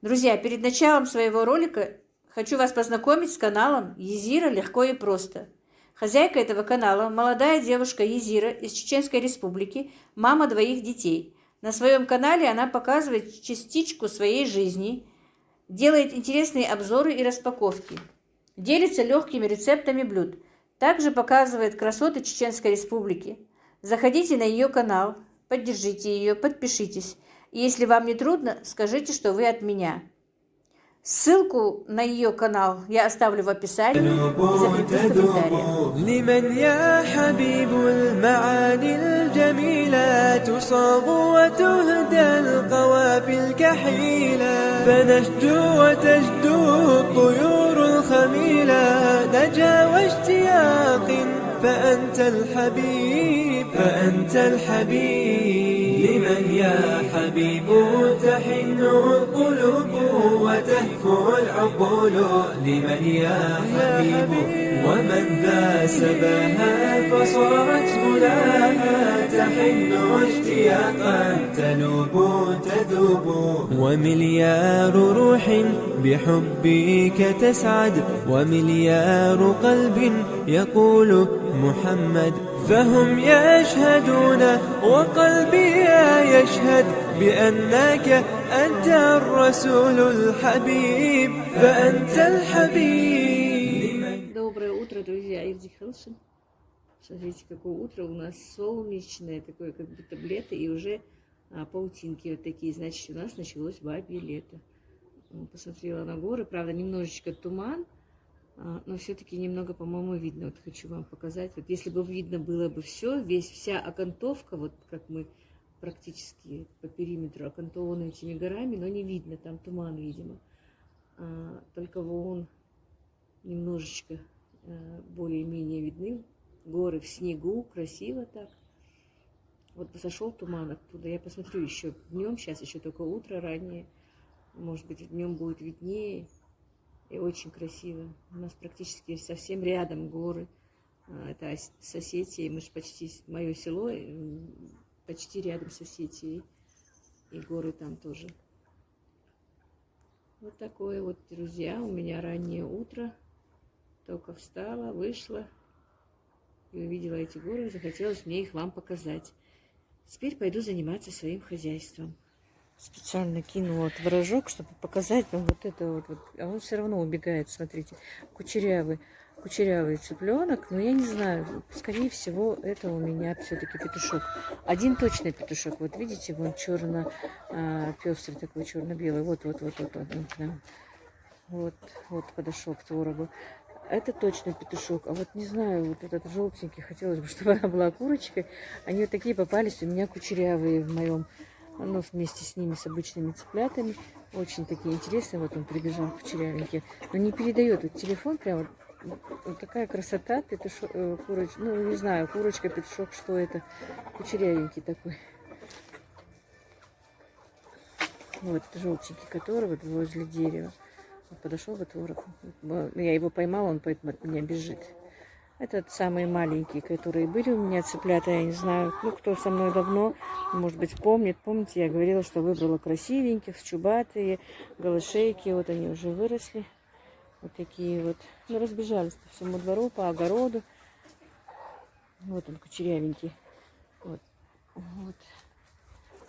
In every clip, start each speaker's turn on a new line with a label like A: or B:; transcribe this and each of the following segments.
A: Друзья, перед началом своего ролика хочу вас познакомить с каналом Езира легко и просто. Хозяйка этого канала – молодая девушка Езира из Чеченской Республики, мама двоих детей. На своем канале она показывает частичку своей жизни, делает интересные обзоры и распаковки, делится легкими рецептами блюд, также показывает красоты Чеченской Республики. Заходите на ее канал, поддержите ее, подпишитесь. И если вам не трудно, скажите, что вы от меня. Ссылку на ее канал я оставлю в описании и закреплю в комментариях.
B: لمن يا حبيب المعاني الجميلة تصاب وتهدى القوافي الكحيلة فنشجو وتجدو الطيور الخميلة نجا واشتياق فأنت الحبيب فأنت الحبيب لمن يا حبيب تحن القلوب وتهفو العقول لمن يا حبيب ومن ذا سباها فصارت مناها تحن اشتياقا تنوب تذوب ومليار روح بحبك تسعد ومليار قلب يقول محمد فهم يشهدون وقلبي يشهد بأنك أنت الرسول الحبيب فأنت الحبيب.
A: Доброе утро, друзья! Ирди Хелшин. Смотрите, какое утро у нас солнечное, такое как будто лето, и уже паутинки вот такие. Значит, у нас началось бабье лето. Посмотрела на горы, правда, немножечко туман, но все-таки немного, по-моему, видно. Вот хочу вам показать. Вот если бы видно было бы все, вся окантовка, вот как мы практически по периметру окантованы этими горами, но не видно, там туман, видимо. Только вон немножечко более-менее видны горы в снегу, красиво так. Вот сошел туман оттуда. Я посмотрю еще днем, сейчас еще только утро раннее. Может быть, днем будет виднее. И очень красиво. У нас практически совсем рядом горы. Это с Осетией. Мы же почти, мое село почти рядом с Осетией. И горы там тоже. Вот такое вот, друзья, у меня раннее утро. Только встала, вышла и увидела эти горы. Захотелось мне их вам показать. Теперь пойду заниматься своим хозяйством. Специально кинула творожок, чтобы показать вам вот это вот. А он все равно убегает, смотрите. Кучерявый цыпленок. Но я не знаю, скорее всего, это у меня все-таки петушок. Один точно петушок. Вот видите, вон черно-пестрый такой, черно-белый. Вот. Да. Вот подошел к творогу. Это точно петушок. А вот не знаю, вот этот желтенький, хотелось бы, чтобы она была курочкой. Они вот такие попались у меня кучерявые в моем. Ну, вместе с ними, с обычными цыплятами. Очень такие интересные. Вот он прибежал кучерявенький. Но не передает. Вот телефон прям вот такая красота. Петушок, ну, не знаю, курочка, петушок, что это. Кучерявенький такой. Вот желтенький, который вот возле дерева. Вот подошел бы творог. Я его поймала, он поэтому от меня бежит. Это самые маленькие, которые были у меня цыплята, я не знаю, ну, кто со мной давно, может быть, помнит. Помните, я говорила, что выбрала красивеньких, чубатые, голошейки, вот они уже выросли. Вот такие вот. Ну, разбежались по всему двору, по огороду. Вот он, кучерявенький. Вот.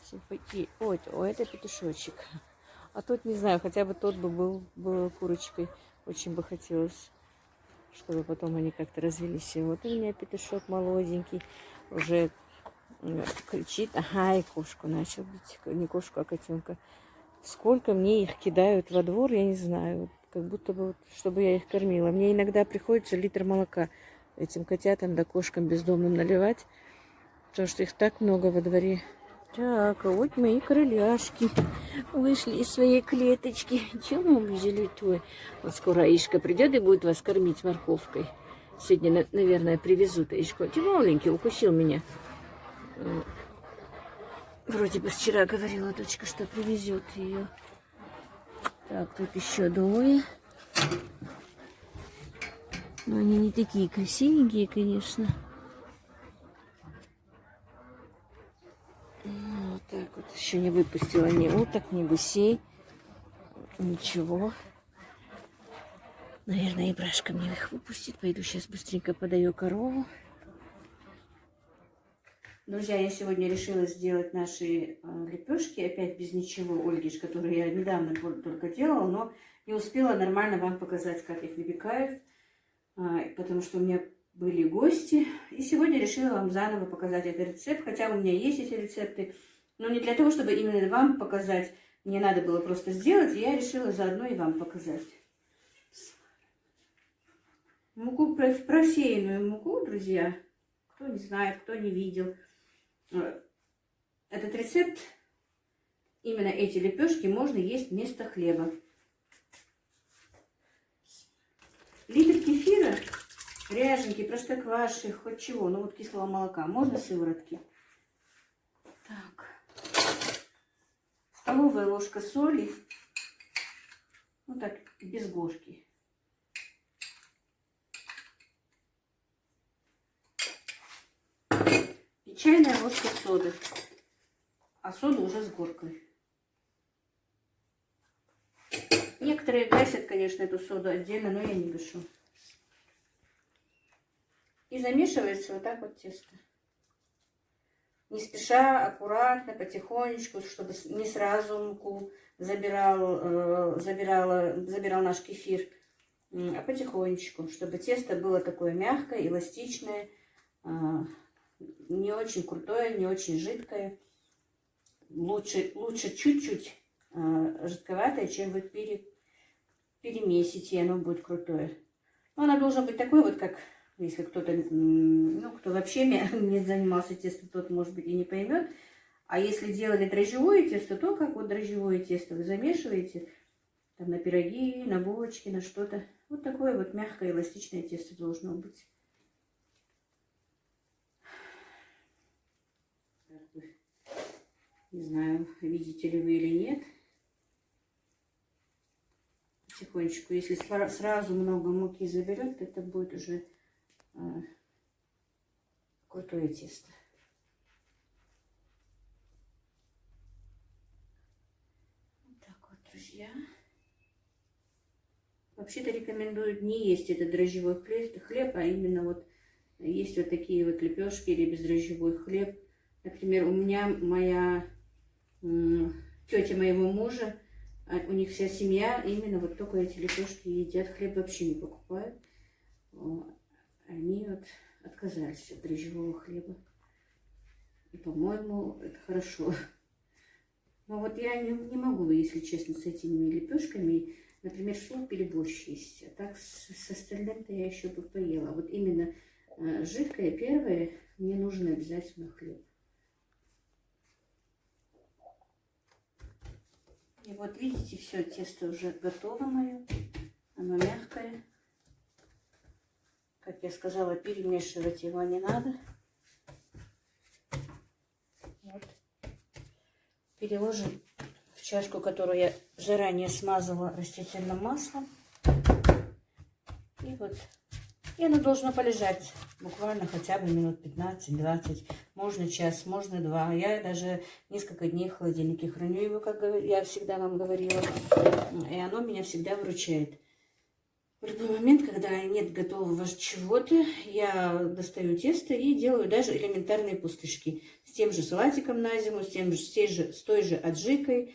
A: Симпатии. Ой, это петушочек. А тот, не знаю, хотя бы тот бы был курочкой. Очень бы хотелось, чтобы потом они как-то развелись. И вот у меня петушок молоденький, уже кричит. Ага, и кошку начал бить. Не кошку, а котенка. Сколько мне их кидают во двор, я не знаю. Как будто бы, чтобы я их кормила. Мне иногда приходится литр молока этим котятам да кошкам бездомным наливать. Потому что их так много во дворе. Так, а вот мои короляшки вышли из своей клеточки. Чего вы взяли то? Вот скоро Аишка придет и будет вас кормить морковкой. Сегодня, наверное, привезут Аишку. Тяжеленький, укусил меня. Вроде бы вчера говорила дочка, что привезет ее. Так, тут еще двое. Но они не такие красивенькие, конечно. Вот так вот. Еще не выпустила ни уток, ни гусей. Ничего. Наверное, Ибрашка мне их выпустит. Пойду сейчас быстренько подаю корову. Друзья, я сегодня решила сделать наши лепешки. Опять без ничего, Ольгиш, которые я недавно только делала, но не успела нормально вам показать, как их выпекают. Потому что у меня были гости. И сегодня решила вам заново показать этот рецепт. Хотя у меня есть эти рецепты. Но не для того, чтобы именно вам показать. Мне надо было просто сделать. И я решила заодно и вам показать. Муку, просеянную муку, друзья. Кто не знает, кто не видел. Этот рецепт, именно эти лепешки можно есть вместо хлеба. Литр кефира, ряженки, простокваши, хоть чего, ну вот кислого молока, можно сыворотки. Так. Столовая ложка соли, ну так, без горки. И чайная ложка соды, а сода уже с горкой. Некоторые гасят, конечно, эту соду отдельно, но я не гашу. И замешивается вот так вот тесто. Не спеша, аккуратно, потихонечку, чтобы не сразу муку забирал наш кефир, а потихонечку, чтобы тесто было такое мягкое, эластичное, не очень крутое, не очень жидкое. Лучше чуть-чуть жидковатое, чем вы перемесите, и оно будет крутое. Но оно должно быть такое вот, как если кто-то, ну, кто вообще не занимался тестом, тот, может быть, и не поймет. А если делали дрожжевое тесто, то как вот дрожжевое тесто вы замешиваете там, на пироги, на булочки, на что-то. Вот такое вот мягкое, эластичное тесто должно быть. Не знаю, видите ли вы или нет. Потихонечку, если сразу много муки заберет, это будет уже крутое тесто. Вот так вот, друзья. Вообще-то рекомендуют не есть этот дрожжевой хлеб, а именно вот есть вот такие вот лепешки или бездрожжевой хлеб. Например, у меня моя тетя моего мужа, у них вся семья именно вот только эти лепешки едят, хлеб вообще не покупают. Они вот отказались от дрожжевого хлеба. И, по-моему, это хорошо. Но вот я не могу, если честно, с этими лепешками, например, суп или борщ есть. А так с остальным-то я еще бы поела. Вот именно жидкое первое мне нужно обязательно хлеб. И вот видите, все, тесто уже готово мое. Оно мягкое. Как я сказала, перемешивать его не надо. Вот. Переложим в чашку, которую я заранее смазала растительным маслом. И вот. И оно должно полежать буквально хотя бы минут 15-20. Можно час, можно два. Я даже несколько дней в холодильнике храню его, как я всегда вам говорила. И оно меня всегда выручает. В любой момент, когда нет готового чего-то, я достаю тесто и делаю даже элементарные пустышки. С тем же салатиком на зиму, с той же аджикой.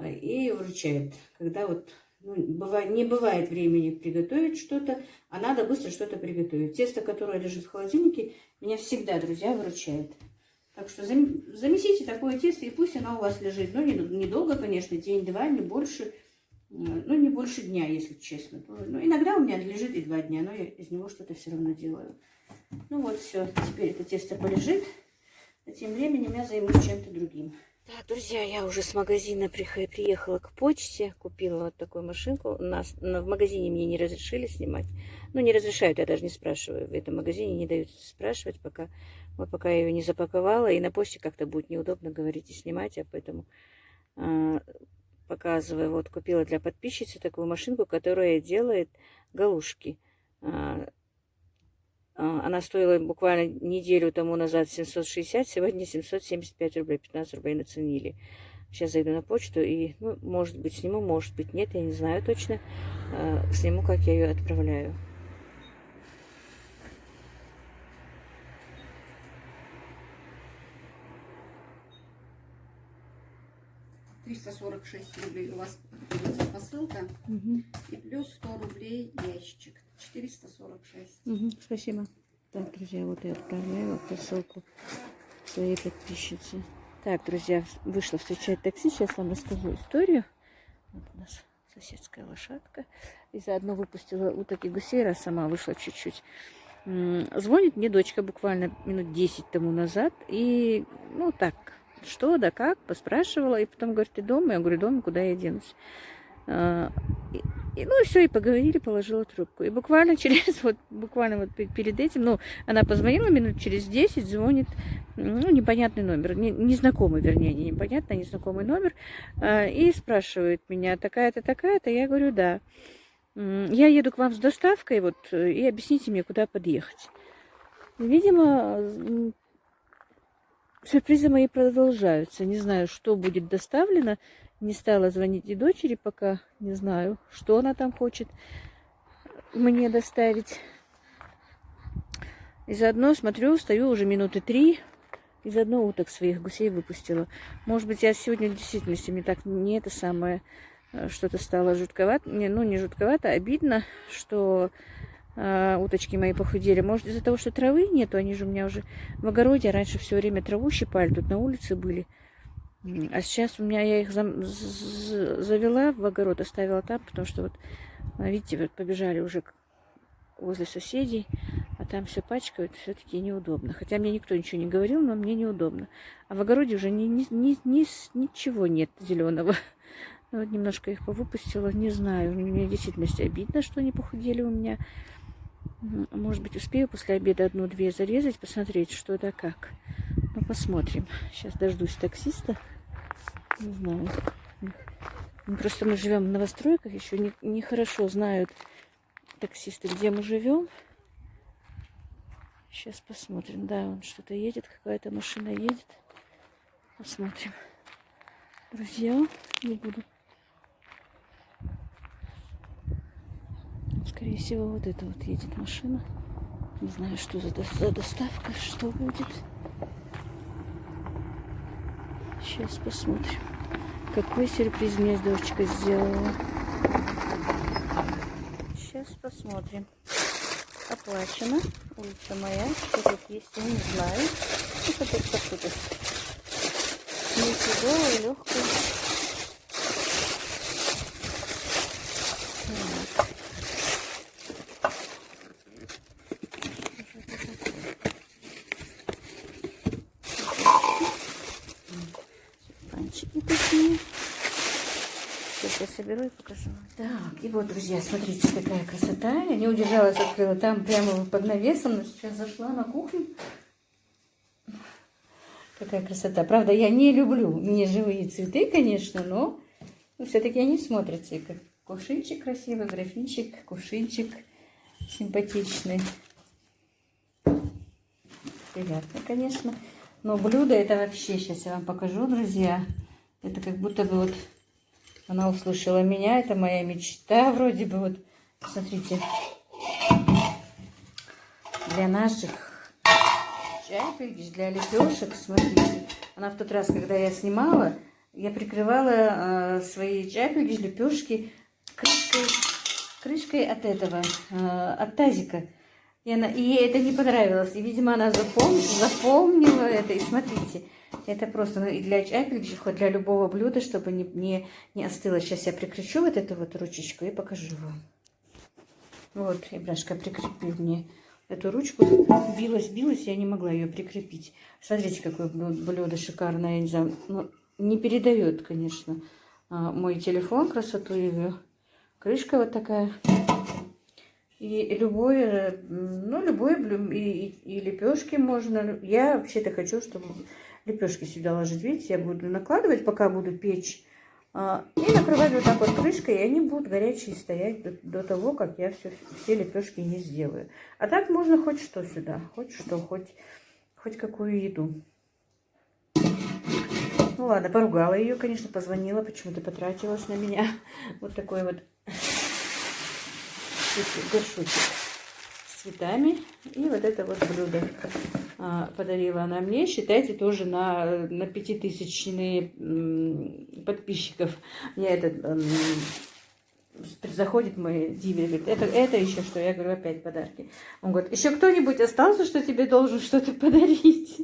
A: И выручает. Когда вот не бывает времени приготовить что-то, а надо быстро что-то приготовить. Тесто, которое лежит в холодильнике, меня всегда, друзья, выручает. Так что замесите такое тесто, и пусть оно у вас лежит. Ну, недолго, конечно, день-два, не больше. Ну, не больше дня, если честно. Ну, иногда у меня лежит и 2 дня, но я из него что-то все равно делаю. Ну вот, все. Теперь это тесто полежит. А тем временем я займусь чем-то другим. Так, друзья, я уже с магазина приехала к почте. Купила вот такую машинку. В магазине мне не разрешили снимать. Ну, не разрешают, я даже не спрашиваю. В этом магазине не дают спрашивать, пока я ее не запаковала. И на почте как-то будет неудобно говорить и снимать, а поэтому... Показываю, вот купила для подписчицы такую машинку, которая делает галушки. Она стоила буквально неделю тому назад 760, сегодня 775 рублей, 15 рублей наценили. Сейчас зайду на почту и, ну, может быть, сниму, может быть, нет, я не знаю точно. Сниму, как я ее отправляю.
C: $346 у вас придется посылка. И плюс 100 рублей ящичек. 446.
A: Спасибо. Так, друзья, вот я отправляю посылку своей подписчице. Так, друзья, вышла встречать такси. Сейчас вам расскажу историю. Вот у нас соседская лошадка. И заодно выпустила уток и гусей, раз сама вышла чуть-чуть. Звонит мне дочка буквально минут 10 тому назад. И, ну, так, что, да как, поспрашивала. И потом говорит, ты дома? Я говорю, дома, куда я денусь? Ну и все, и поговорили, положила трубку. И буквально перед этим, ну, она позвонила минут через 10, звонит, ну, непонятный номер, незнакомый, вернее, не непонятный, а незнакомый номер, и спрашивает меня, такая-то, такая-то, я говорю, да. Я еду к вам с доставкой, вот, и объясните мне, куда подъехать. Видимо, сюрпризы мои продолжаются, не знаю, что будет доставлено. Не стала звонить и дочери пока, не знаю, что она там хочет мне доставить. И заодно смотрю, стою уже минуты 3, и заодно уток своих гусей выпустила. Может быть, я сегодня в действительности мне так не это самое, что-то стало жутковато, не жутковато, а обидно, что уточки мои похудели. Может, из-за того, что травы нету, они же у меня уже в огороде раньше все время траву щипали, тут на улице были. А сейчас у меня я их завела в огород, оставила там, потому что вот, видите, вот побежали уже возле соседей, а там все пачкают, все-таки неудобно. Хотя мне никто ничего не говорил, но мне неудобно. А в огороде уже ничего нет зеленого. Вот немножко их повыпустила, не знаю. Мне действительно обидно, что они похудели у меня. Может быть, успею после обеда 1-2 зарезать, посмотреть, что это как. Ну, посмотрим. Сейчас дождусь таксиста. Не знаю. Просто мы живем в новостройках, еще не хорошо знают таксисты, где мы живем. Сейчас посмотрим. Да, он что-то едет, какая-то машина едет. Посмотрим. Друзья, не буду. Скорее всего, вот это вот едет машина. Не знаю, что за доставка, что будет. Сейчас посмотрим. Какой сюрприз мне дочка сделала. Сейчас посмотрим. Оплачено. Улица моя. Что тут есть, я не знаю. Это тут что-то. Не тяжелое, легкое. Такие. Сейчас я соберу и покажу. Так, и вот, друзья, смотрите, какая красота. Я не удержалась, открыла там прямо под навесом, но сейчас зашла на кухню. Какая красота. Правда, я не люблю не живые цветы, конечно, но все-таки они смотрятся. И как кувшинчик красивый, графинчик, кувшинчик симпатичный. Приятно, конечно. Но блюдо это вообще, сейчас я вам покажу, друзья. Это как будто бы вот она услышала меня. Это моя мечта вроде бы. Вот, смотрите. Для наших чайпельгиш, для лепешек, смотрите. Она в тот раз, когда я снимала, я прикрывала свои чайпельгиш, лепешки крышкой от этого, от тазика. И ей это не понравилось. И, видимо, она запомнила это. И смотрите, это просто и для чайпельгиш, хоть для любого блюда, чтобы не остыло. Сейчас я прикручу вот эту вот ручечку и покажу вам. Вот, Ибрашка прикрепил мне эту ручку. Билась, я не могла ее прикрепить. Смотрите, какое блюдо шикарное. Я не знаю, ну, не передает, конечно, мой телефон, красоту ее. Крышка вот такая. И любое, ну, и лепешки можно. Я вообще-то хочу, чтобы лепешки сюда ложить. Видите, я буду накладывать, пока буду печь. И накрывать вот так вот крышкой, и они будут горячие стоять до того, как я все лепешки не сделаю. А так можно хоть что сюда, хоть какую еду. Ну ладно, поругала ее, конечно, позвонила, почему ты потратилась на меня. Вот такой вот горшочек с цветами. И вот это вот блюдо подарила она мне. Считайте, тоже на 5000 подписчиков. Я это... Заходит мой Диви, говорит, это еще что? Я говорю, опять подарки. Он говорит, еще кто-нибудь остался, что тебе должен что-то подарить?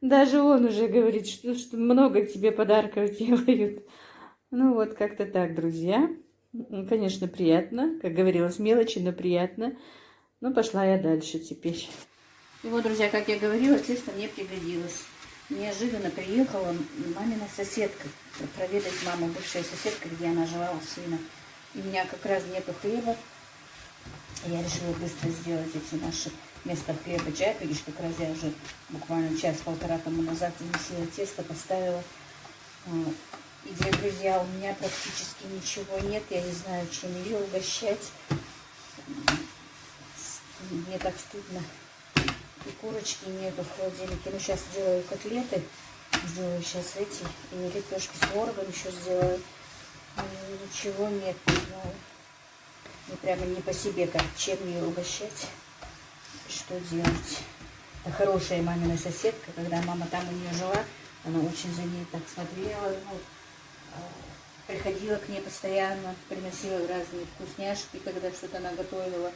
A: Даже он уже говорит, что много тебе подарков делают. Ну вот, как-то так, друзья. Конечно, приятно. Как говорилось, мелочи, но приятно. Ну, пошла я дальше теперь. И вот, друзья, как я говорила, тесто мне пригодилось. Неожиданно приехала мамина соседка проведать маму, бывшая соседка, где она жила у сына. И у меня как раз нету хлеба. Я решила быстро сделать эти наши вместо хлеба джайпи. Как раз я уже буквально час-полтора тому назад замесила тесто, поставила. И, друзья, у меня практически ничего нет. Я не знаю, чем ее угощать. Мне так стыдно. И курочки нету в холодильнике. Ну, сейчас сделаю котлеты. Сделаю сейчас эти. И лепешки с творогом еще сделаю. И ничего нет, не знаю. Мне прямо не по себе, как чем ее угощать. Что делать. Это хорошая мамина соседка. Когда мама там у нее жила, она очень за ней так смотрела. Ну, приходила к ней постоянно. Приносила разные вкусняшки, когда что-то она готовила.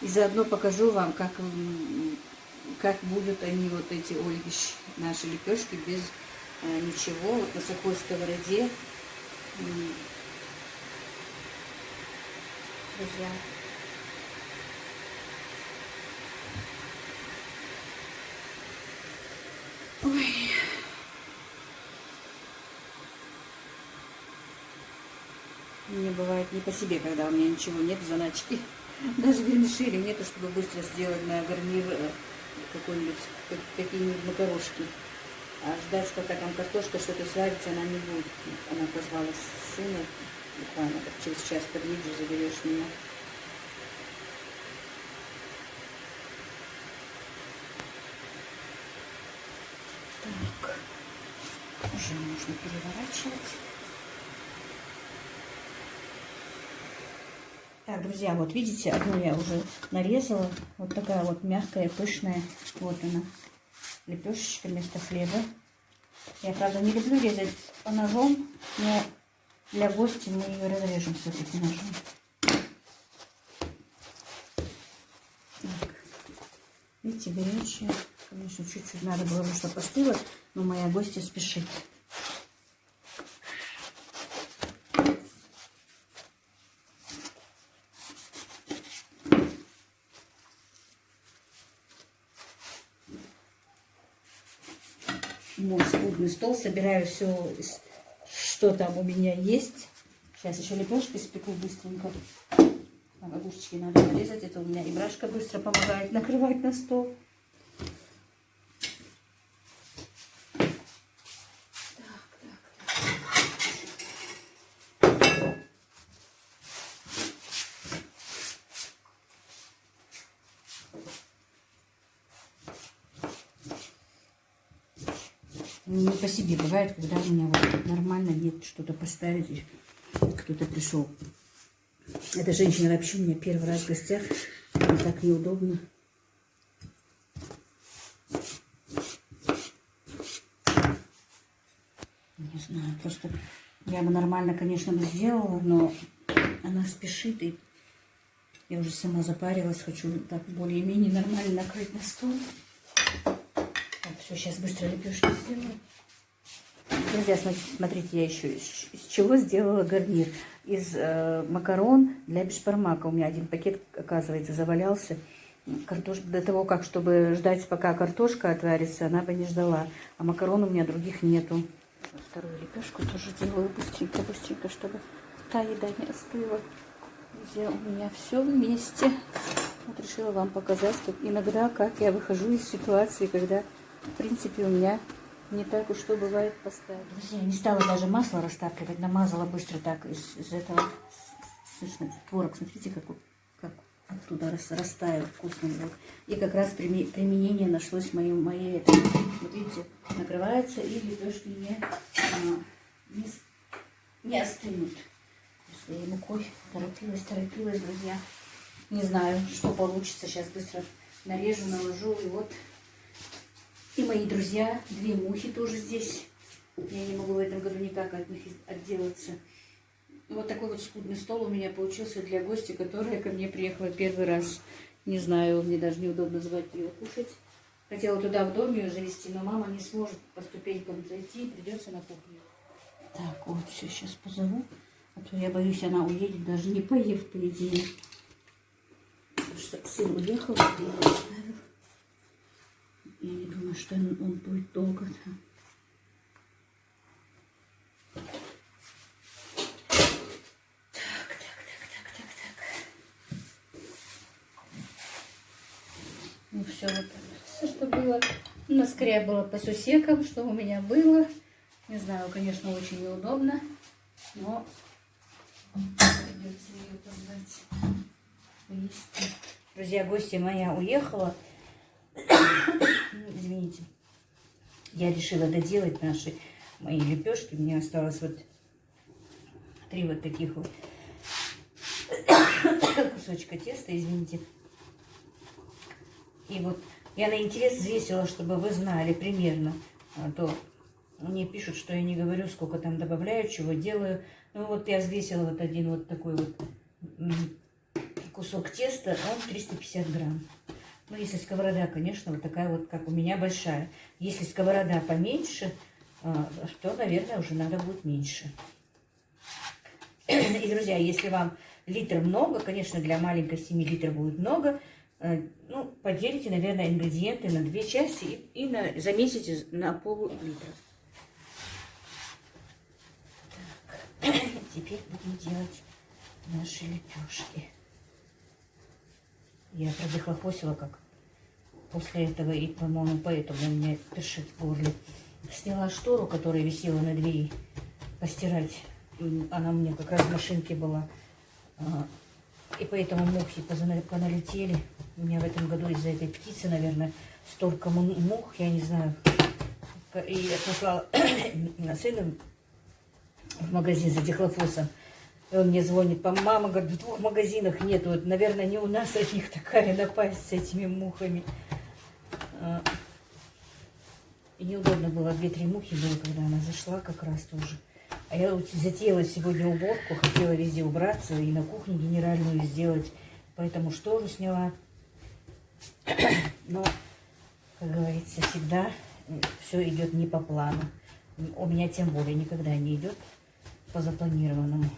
A: И заодно покажу вам, как будут они, вот эти Ольгиш, наши лепешки, без ничего, вот на сухой сковороде. Друзья. Ой. Мне бывает не по себе, когда у меня ничего нет в заначке. Даже вермишели нету, чтобы быстро сделать на гарнир какой-нибудь, какие-нибудь макарошки. А ждать, пока там картошка что-то сварится, она не будет. Она позвала сына, буквально через час подъедешь, заберешь меня. Так, уже нужно переворачивать. Так, друзья, вот видите, одну я уже нарезала. Вот такая вот мягкая, пышная. Вот она, лепешечка вместо хлеба. Я, правда, не люблю резать по ножом, но для гостей мы ее разрежем все-таки ножом. Так, видите, горячая. Конечно, чуть-чуть надо было, чтобы остыло, но моя гостья спешит. Мой скудный стол, собираю все, что там у меня есть. Сейчас еще лепешки спеку быстренько. Огурчики надо нарезать, это у меня и брашка быстро помогает накрывать на стол. Не по себе бывает, когда у меня вот нормально нет что-то поставить, и кто-то пришел. Эта женщина вообще у меня первый раз в гостях, мне так неудобно. Не знаю, просто я бы нормально, конечно, бы сделала, но она спешит, и я уже сама запарилась, хочу так более-менее нормально накрыть на стол. Так, все, сейчас быстро лепешки сделаю. Друзья, смотрите, я еще из чего сделала гарнир. Из макарон для бешбармака. У меня один пакет, оказывается, завалялся. До того, как, чтобы ждать, пока картошка отварится, она бы не ждала. А макарон у меня других нету. Вторую лепешку тоже делаю быстренько, чтобы та еда не остыла. Друзья, у меня все вместе. Вот решила вам показать, как иногда, как я выхожу из ситуации, когда, в принципе, у меня не так уж что бывает поставить. Друзья, не стала даже масло растапливать, намазала быстро так из этого творог. Смотрите, как
C: Оттуда растаял, вкусный был. И как раз применение нашлось моей этой. Вот видите, накрывается, и лепешки не остынут. Своей мукой торопилась, друзья. Не знаю, что получится. Сейчас быстро нарежу, наложу. И вот. И мои друзья, 2 мухи тоже здесь. Я не могу в этом году никак от них отделаться. Вот такой вот скудный стол у меня получился для гостя, которая ко мне приехала первый раз. Не знаю, мне даже неудобно звать ее кушать. Хотела туда в дом ее завести, но мама не сможет по ступенькам зайти, придется на кухню. Так, вот все, сейчас позову. А то я боюсь, она уедет, даже не поев, по идее. Потому что сын уехал, я его оставил. Я не думаю, что он будет долго там. Ну все, вот все, что было. У нас скорее было по сусекам, что у меня было. Не знаю, конечно, очень неудобно, но придется ее позвать. Поесть. Друзья, гостья моя уехала. Извините. Я решила доделать мои лепешки. Мне осталось вот 3 вот таких вот кусочка теста, извините. И вот я на интерес взвесила, чтобы вы знали примерно. А то мне пишут, что я не говорю, сколько там добавляю, чего делаю. Ну вот я взвесила вот один вот такой вот кусок теста, он 350 грамм. Ну, если сковорода, конечно, вот такая вот, как у меня, большая. Если сковорода поменьше, то, наверное, уже надо будет меньше. И, друзья, если вам литр много, конечно, для маленькой 7 литров будет много, ну, поделите, наверное, ингредиенты на 2 части и замесите на пол-литра. Теперь будем делать наши лепешки. Я продыхлопосила как после этого, и, по-моему, поэтому у меня першит в горле. Сняла штору, которая висела на двери, постирать. Она у меня как раз в машинке была. И поэтому мухи поналетели. У меня в этом году из-за этой птицы, наверное, столько мух, я не знаю. И я послала сына в магазин за дихлофосом. И он мне звонит, мама, говорит, в 2 магазинах нету. Вот, наверное, не у нас от них такая напасть с этими мухами. И неудобно было, 2-3 мухи было, когда она зашла как раз тоже. А я затеяла сегодня уборку, хотела везде убраться и на кухне генеральную сделать. Поэтому штору сняла. Но, как говорится, всегда все идет не по плану. У меня тем более никогда не идет по запланированному.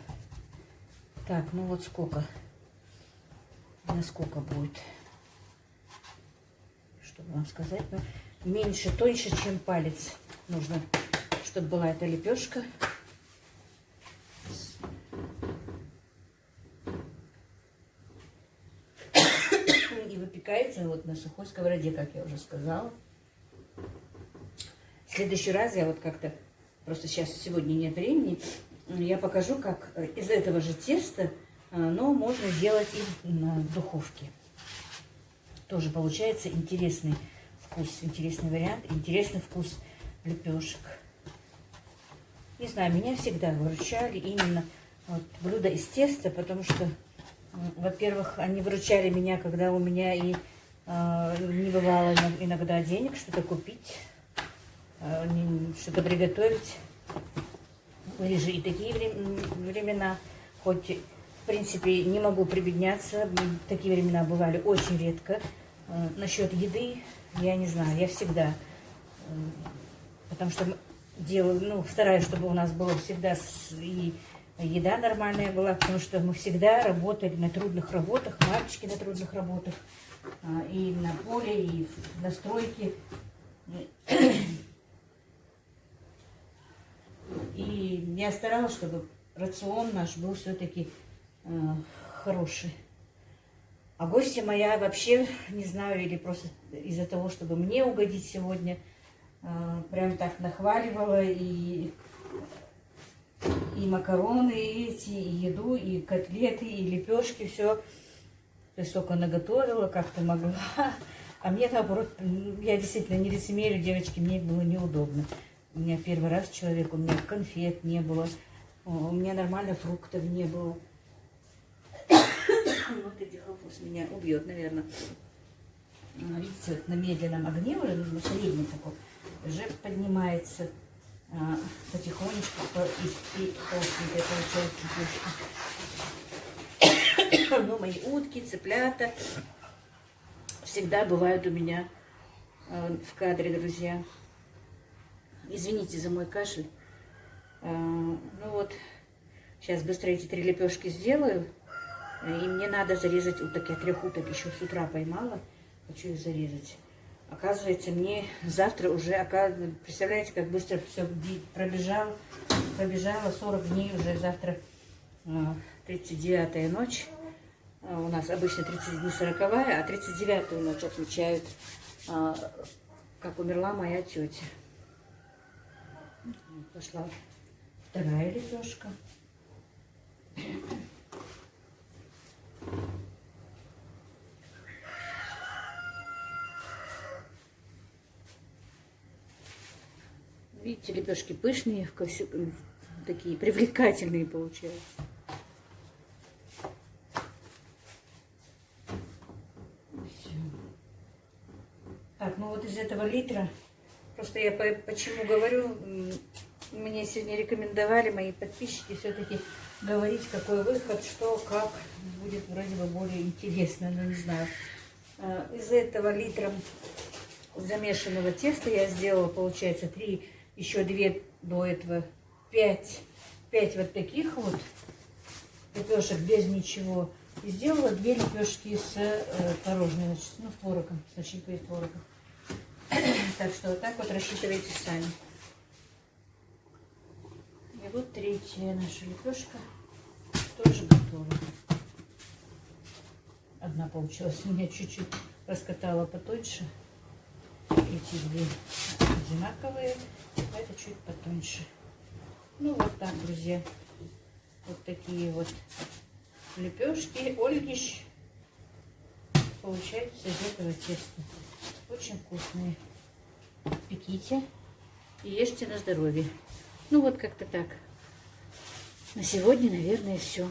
C: Так, ну вот сколько? Насколько будет? Чтобы вам сказать, ну, меньше, тоньше, чем палец нужно, чтобы была эта лепешка. И выпекается вот на сухой сковороде, как я уже сказала. В следующий раз я вот как-то, просто сейчас сегодня нет времени, я покажу, как из этого же теста, но можно делать и на духовке. Тоже получается интересный вкус, интересный вариант, интересный вкус лепешек. Не знаю, меня всегда выручали именно вот блюда из теста, потому что, во-первых, они выручали меня, когда у меня и не бывало иногда денег что-то купить, что-то приготовить. Были же и такие времена, хоть, в принципе, не могу прибедняться, такие времена бывали очень редко. Насчет еды, я не знаю, я всегда, потому что делаю, ну, стараюсь, чтобы у нас было всегда и еда нормальная была, потому что мы всегда работали на трудных работах, мальчики на трудных работах, и на поле, и на стройке. И я старалась, чтобы рацион наш был все-таки хороший. А гостья моя вообще, не знаю, или просто из-за того, чтобы мне угодить сегодня, прям так нахваливала и макароны эти, и еду, и котлеты, и лепешки, все. То есть сколько наготовила, как-то могла. А мне наоборот, я действительно не лицемерю, девочки, мне было неудобно. У меня первый раз человек, у меня конфет не было, у меня нормально фруктов не было. Вот эти хлопус меня убьет, наверное. Видите, вот на медленном огне уже, на среднем таком, уже поднимается потихонечку и толстенькая получается. Но мои утки, цыплята всегда бывают у меня в кадре, друзья. Извините за мой кашель. Ну вот, сейчас быстро эти 3 лепешки сделаю. И мне надо зарезать уток. Я 3 уток еще с утра поймала. Хочу их зарезать. Оказывается, мне завтра уже, представляете, как быстро все пробежало. Пробежало 40 дней уже завтра, 39-я ночь. У нас обычно 40-я, а 39-ю ночь отмечают, как умерла моя тетя. Пошла 2-я лепешка. Видите, лепешки пышные, такие привлекательные получаются. Все. Так, ну вот из этого литра, просто я почему говорю, мне сегодня рекомендовали мои подписчики все-таки говорить, какой выход, что, как, будет вроде бы более интересно, но не знаю. Из этого литра замешанного теста я сделала, получается, 3, еще 2 до этого, 5 вот таких вот лепешек без ничего. И сделала 2 лепешки с творожной, значит, ну, с творогом, с начинкой из творога. Так что вот так вот рассчитывайте сами. И вот 3-я наша лепешка тоже готова. Одна получилась у меня чуть-чуть раскатала потоньше. Эти 2 одинаковые, а это чуть потоньше. Ну вот так, друзья. Вот такие вот лепешки Ольгиш получаются из этого теста. Очень вкусные. Пеките и ешьте на здоровье. Ну вот как-то так. На сегодня, наверное, все.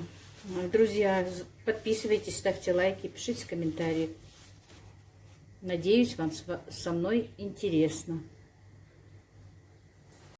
C: Друзья, подписывайтесь, ставьте лайки, пишите комментарии. Надеюсь, вам со мной интересно.